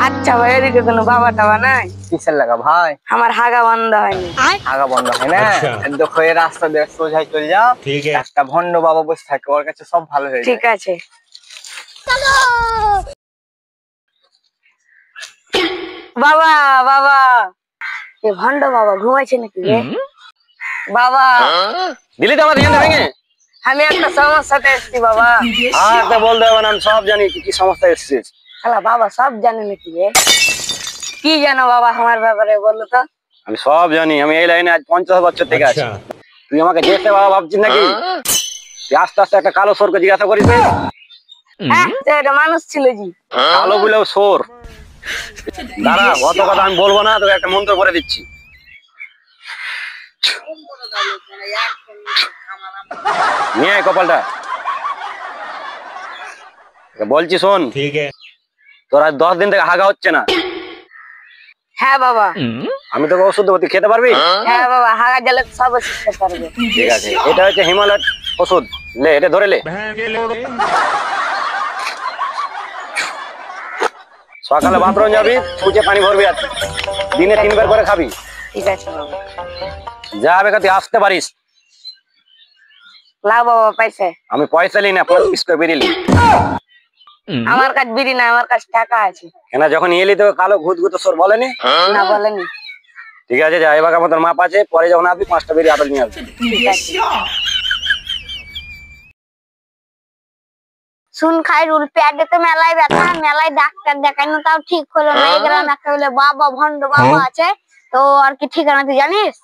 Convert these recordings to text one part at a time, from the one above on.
আচ্ছা ভাই, এদিকে কোনো বাবা টাবা নাই? কিসের লাগা ভাই? আমার হাগা বন্ধ হয়নি। আগা বন্ধ হয় না? দেখো এই রাস্তা দিয়ে সোজাই চলে যাও, একটা ভন্ড বাবা বসে থাকে, ওর কাছে সব ভালো হয়ে যায়। ঠিক আছে, বাবা বাবা। এ ভন্ড বাবা ঘুমাইছে নাকি রে? বাবা দিলি তো আমার ধ্যান ভেঙে। আমি একটা সমস্যাতে এসেছি বাবা। আর তো বলতে হবে না, আমি সব জানি কি সমস্যা এসেছিস। শালা বাবা সব জানে নাকি রে? কি জানো বাবা আমার ব্যাপারে বলো তো? আমি সব জানি, আমি এই লাইনে আজ 50 বছর থেকে আছি। তুই আমাকে যেতে বাবা ভাবছিস নাকি? তুই আস্তে আস্তে একটা কালো সোরকে জিজ্ঞাসা করিস। হ্যাঁ, এটা মানুষ ছিল জি। কালো বলেও সোর। দাঁড়া, অত কথা আমি বলবো না, তোকে একটা মন্ত্র করে দিচ্ছি। নিয়ে আয় কপালটা, বলছি শোন। তোর আজ 10 দিন থেকে হাগা হচ্ছে না। হ্যাঁ বাবা। আমি তোকে ওষুধ দেবো, তুই খেতে পারবি? হ্যাঁ বাবা, হাগা জ্বালা সব শিখতে পারবে। ঠিক আছে, এটা হচ্ছে হিমালয়ের ওষুধ, লে এটা ধরে লে। সকালে বাথরুম যাবি, ফুচে পানি ভরবি, আর দিনে 3 বার করে খাবি। ঠিক আছে বাবা। যা হবে তুই আসতে পারিস। লাও বাবা পয়সা। আমি পয়সা লি না, 5 পিস করে বেরিয়ে লি। আমার কাছে বিড়ি না, আমার কাছে টাকা আছে। কেন যখন এলি তো কালো ঘুত ঘুত সোর বলেনি? না বলেনি। ঠিক আছে, যা, এবার আমাদের মাপ আছে, পরে যখন আসবি 5টা বেরিয়ে আপেল নিয়ে আসবি। ঠিক আছে। শুন খাইরুল, পেটে তো মেলায় ব্যথা, মেলায় ডাক্তার দেখাইনো তাও ঠিক হলো না। এগুলা ডাক্তার বলে বাবা ভন্ড বাবা আছে, তো আর কি ঠিকানা তুই জানিস?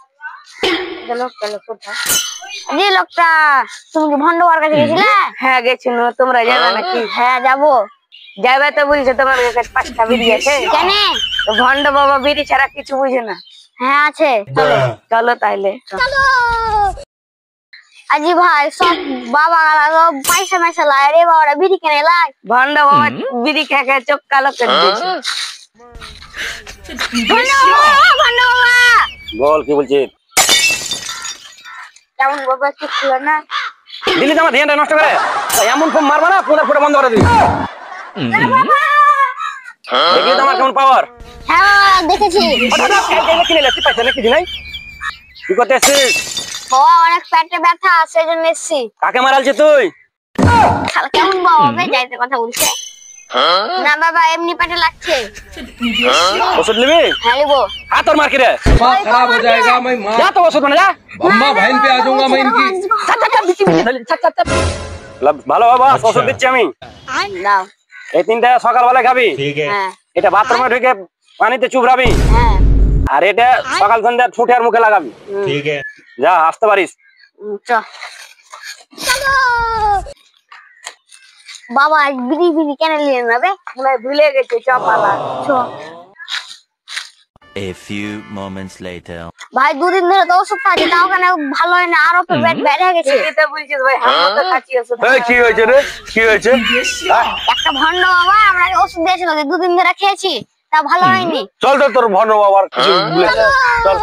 জি লোকটা, তুমি কি ভন্ড বাবার কাছে গেছিলে? হ্যাঁ গেছিল। তোমরা যাবে নাকি? হ্যাঁ যাবো। যাবে তো বলছে, তোমার কাছে 5টা বিড়ি আছে। কেন? তো ভন্ড বাবা বিড়ি ছাড়া কিছু বুঝে না। হ্যাঁ আছে, চলো তাইলে। আজি ভাই সব বাবা পয়সা মেসা লাই রে, বাবারা বিড়ি কেনে লাই। ভন্ড বাবা বিড়ি খেয়ে খেয়ে চোখ কালো করে দিয়েছে। ভন্ড বাবা বল কি বলছিস? কেমন বাবা কি ছিল না? দিলি তো আমার ধ্যানটা নষ্ট করে। এমন ফোন মারবা না, পুরো পুরো বন্ধ করে দিবি। দেখলি তো আমার কেমন পাওয়ার? হ্যাঁ দেখেছি। কিছু নাই, কি করতে এসছিস? বাবা অনেক পেটে ব্যথা, সেজন্য এসেছি। কাকে মারালছিস তুই? কেমন বাবা যাইতে কথা বলছে? না বাবা এমনি পেটে লাগছে। ওষুধ নিবি? হ্যাঁ নিবো। हाथ और मार के रे, खराब हो जाएगा। मैं माँ जा तो ओषुध बना जा। अम्मा बहन पे आ जाऊंगा मैं इनकी। ভালো বাবা, ওষুধ দিচ্ছি আমি। দাও। এই 3টা সকালবেলা খাবি। হ্যাঁ। এটা বাথরুমে ঢুকে পানিতে চুবড়াবি। হ্যাঁ। আর এটা সকাল সন্ধ্যা ঠোঁটে আর মুখে লাগাবি। ठीक है। যা, আসতে পারিস। চলো বাবা, বিড়ি বিড়ি কেন নিয়ে নেবে? ভুলে গেছে, চপালা চ। A few moments later. ভাই 2 দিন ধরে তো ওষুধ খাচ্ছি, তাও কেন ভালো হয় না, আরো পেট বেড়ে গেছে। এটা বলছিস ভাই, আমরা তো খাচ্ছি ওষুধ। এই কি হয়েছে রে, কি হয়েছে? একটা ভন্ড বাবা আমাকে ওষুধ দিয়েছিল, 2 দিন ধরে খেয়েছি, তা ভালো হয়নি। চল তো, তোর ভন্ড বাবার কিছু বলেছে। চল।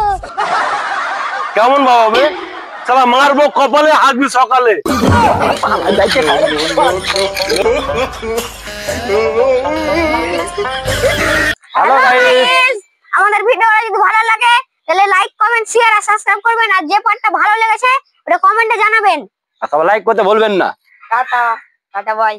কেমন বাবা বে? সালা মারবো কপালে, হাসবি সকালে। হ্যালো গাইস, আমাদের ভিডিওটা যদি ভালো লাগে তাহলে লাইক কমেন্ট শেয়ার আর সাবস্ক্রাইব করবেন, আর যে পার্টটা ভালো লেগেছে ওটা কমেন্টে জানাবেন। আর সবাই লাইক করতে ভুলবেন না। Tata tata bye.